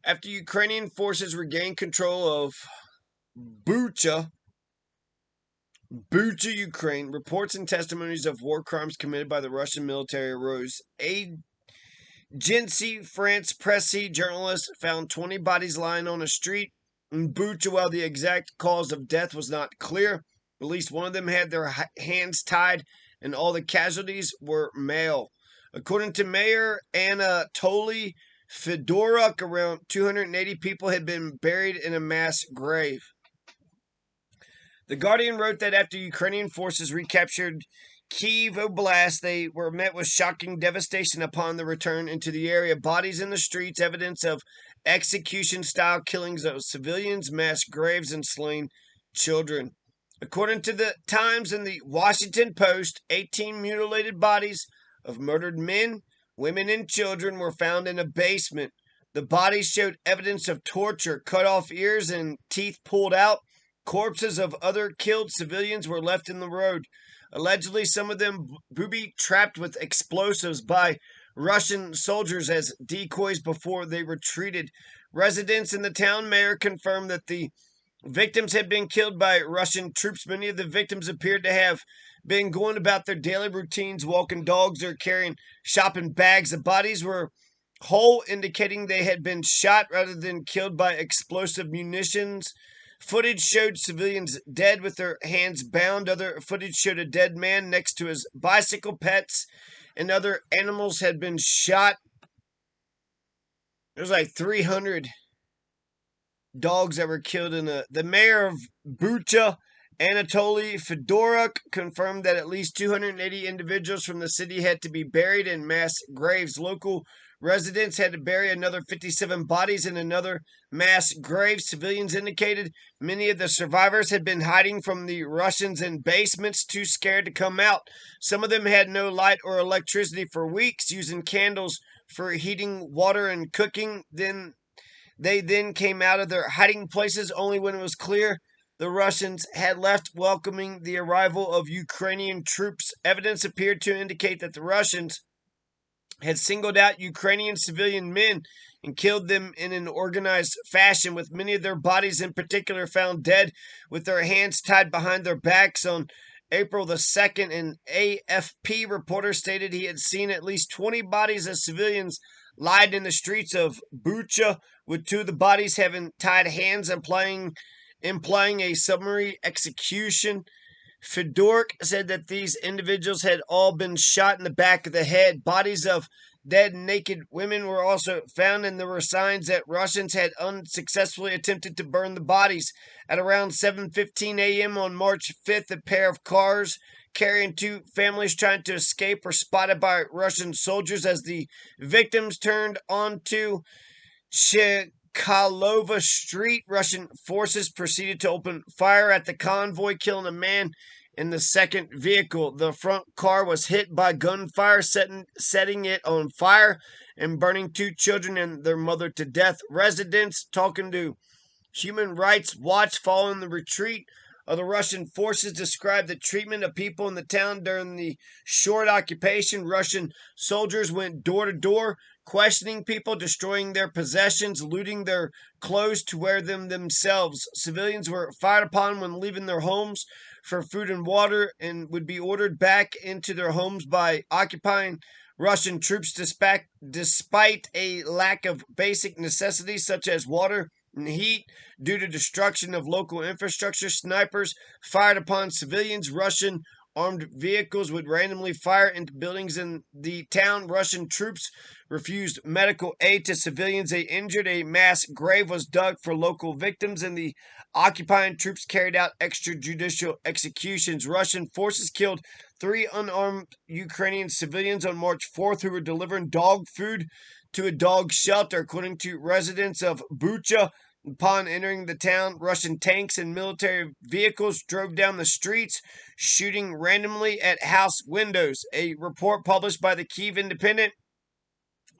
After Ukrainian forces regained control of Bucha, Ukraine, reports and testimonies of war crimes committed by the Russian military arose. Agency France Presse journalists found 20 bodies lying on a street in Bucha. While the exact cause of death was not clear, at least one of them had their hands tied, and all the casualties were male. According to Mayor Anatoly Fedoruk, around 280 people had been buried in a mass grave. The Guardian wrote that after Ukrainian forces recaptured Kyiv Oblast, they were met with shocking devastation upon the return into the area. Bodies in the streets, evidence of execution-style killings of civilians, mass graves, and slain children. According to the Times and the Washington Post, 18 mutilated bodies of murdered men, women, and children were found in a basement. The bodies showed evidence of torture, cut off ears and teeth pulled out. Corpses of other killed civilians were left in the road. Allegedly, some of them booby-trapped with explosives by Russian soldiers as decoys before they retreated. Residents in the town mayor confirmed that the victims had been killed by Russian troops. Many of the victims appeared to have been going about their daily routines, walking dogs or carrying shopping bags. The bodies were whole, indicating they had been shot rather than killed by explosive munitions. Footage showed civilians dead with their hands bound. Other footage showed a dead man next to his bicycle. Pets and other animals had been shot. There's like 300 dogs that were killed in the mayor of Bucha, Anatoly Fedoruk, confirmed that at least 280 individuals from the city had to be buried in mass graves. Local residents had to bury another 57 bodies in another mass grave. Civilians indicated many of the survivors had been hiding from the Russians in basements, too scared to come out. Some of them had no light or electricity for weeks, using candles for heating water and cooking. They came out of their hiding places only when it was clear the Russians had left, welcoming the arrival of Ukrainian troops. Evidence appeared to indicate that the Russians had singled out Ukrainian civilian men and killed them in an organized fashion, with many of their bodies in particular found dead with their hands tied behind their backs. On April the 2nd, an AFP reporter stated he had seen at least 20 bodies of civilians lying in the streets of Bucha, with two of the bodies having tied hands, implying a summary execution. Fedoruk said that these individuals had all been shot in the back of the head. Bodies of dead and naked women were also found, and there were signs that Russians had unsuccessfully attempted to burn the bodies. At around 7:15 a.m. on March 5th, a pair of cars carrying two families trying to escape were spotted by Russian soldiers as the victims turned onto Kalova Street. Russian forces proceeded to open fire at the convoy, killing a man in the second vehicle. The front car was hit by gunfire, setting it on fire and burning two children and their mother to death. Residents talking to Human Rights Watch following the retreat of the Russian forces described the treatment of people in the town during the short occupation. Russian soldiers went door to door, questioning people, destroying their possessions, looting their clothes to wear them themselves. Civilians were fired upon when leaving their homes for food and water, and would be ordered back into their homes by occupying Russian troops despite a lack of basic necessities such as water and heat due to destruction of local infrastructure. Snipers fired upon civilians. Russian armed vehicles would randomly fire into buildings in the town. Russian troops refused medical aid to civilians they injured. A mass grave was dug for local victims, and the occupying troops carried out extrajudicial executions. Russian forces killed 3 unarmed Ukrainian civilians on March 4th who were delivering dog food to a dog shelter. According to residents of Bucha, upon entering the town, Russian tanks and military vehicles drove down the streets, shooting randomly at house windows. A report published by the Kyiv Independent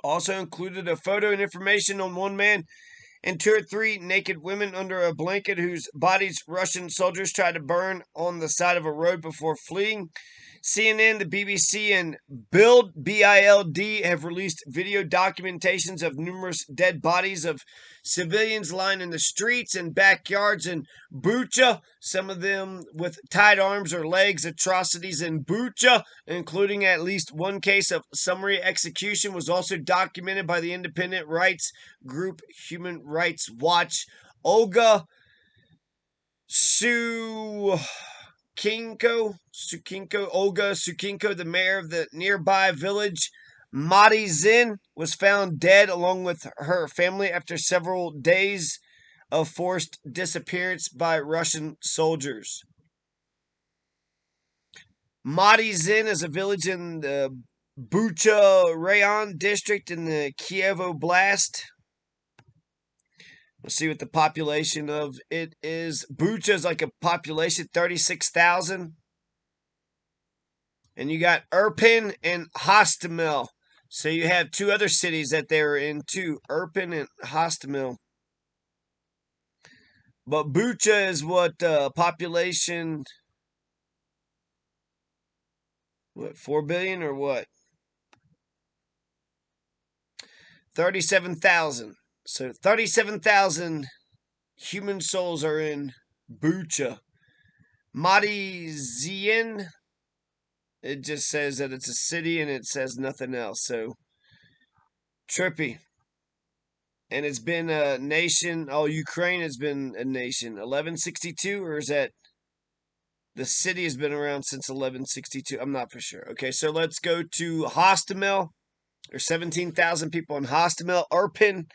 also included a photo and information on one man and 2 or 3 naked women under a blanket whose bodies Russian soldiers tried to burn on the side of a road before fleeing. CNN, the BBC, and Bild, B-I-L-D, have released video documentations of numerous dead bodies of civilians lying in the streets and backyards in Bucha, some of them with tied arms or legs. Atrocities in Bucha, including at least one case of summary execution, was also documented by the independent rights group Human Rights Watch. Olga Olga Sukinko, the mayor of the nearby village Matizin, was found dead along with her family after several days of forced disappearance by Russian soldiers. Matizin is a village in the Bucha Rayon district in the Kiev Oblast. We'll see what the population of it is. Bucha is like a population 36,000. And you got Irpin and Hostomel. So you have two other cities that they were in too, Irpin and Hostomel. But Bucha is what population, what, 4 billion or what? 37,000. So 37,000 human souls are in Bucha. Matizin, it just says that it's a city and it says nothing else. So trippy. And it's been a nation. Oh, Ukraine has been a nation. 1162, or is that the city has been around since 1162? I'm not for sure. Okay, so let's go to Hostomel. There's 17,000 people in Hostomel. Irpin,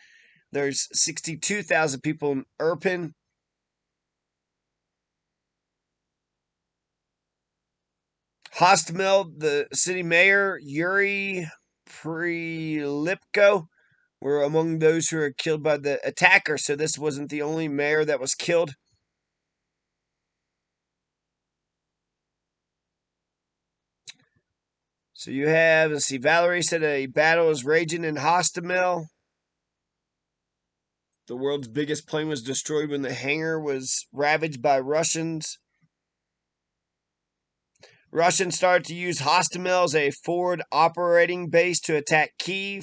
there's 62,000 people in Irpin. Hostomel, the city mayor, Yuri Prilipko, were among those who were killed by the attacker. So this wasn't the only mayor that was killed. So you have, let's see, Valerie said a battle is raging in Hostomel. The world's biggest plane was destroyed when the hangar was ravaged by Russians. Russians started to use Hostomel as a forward operating base to attack Kyiv.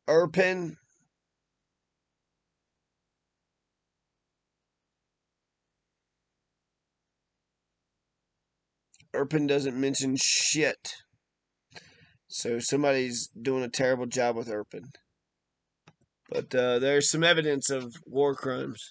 Irpin. Irpin doesn't mention shit. So somebody's doing a terrible job with Irpin. But there's some evidence of war crimes.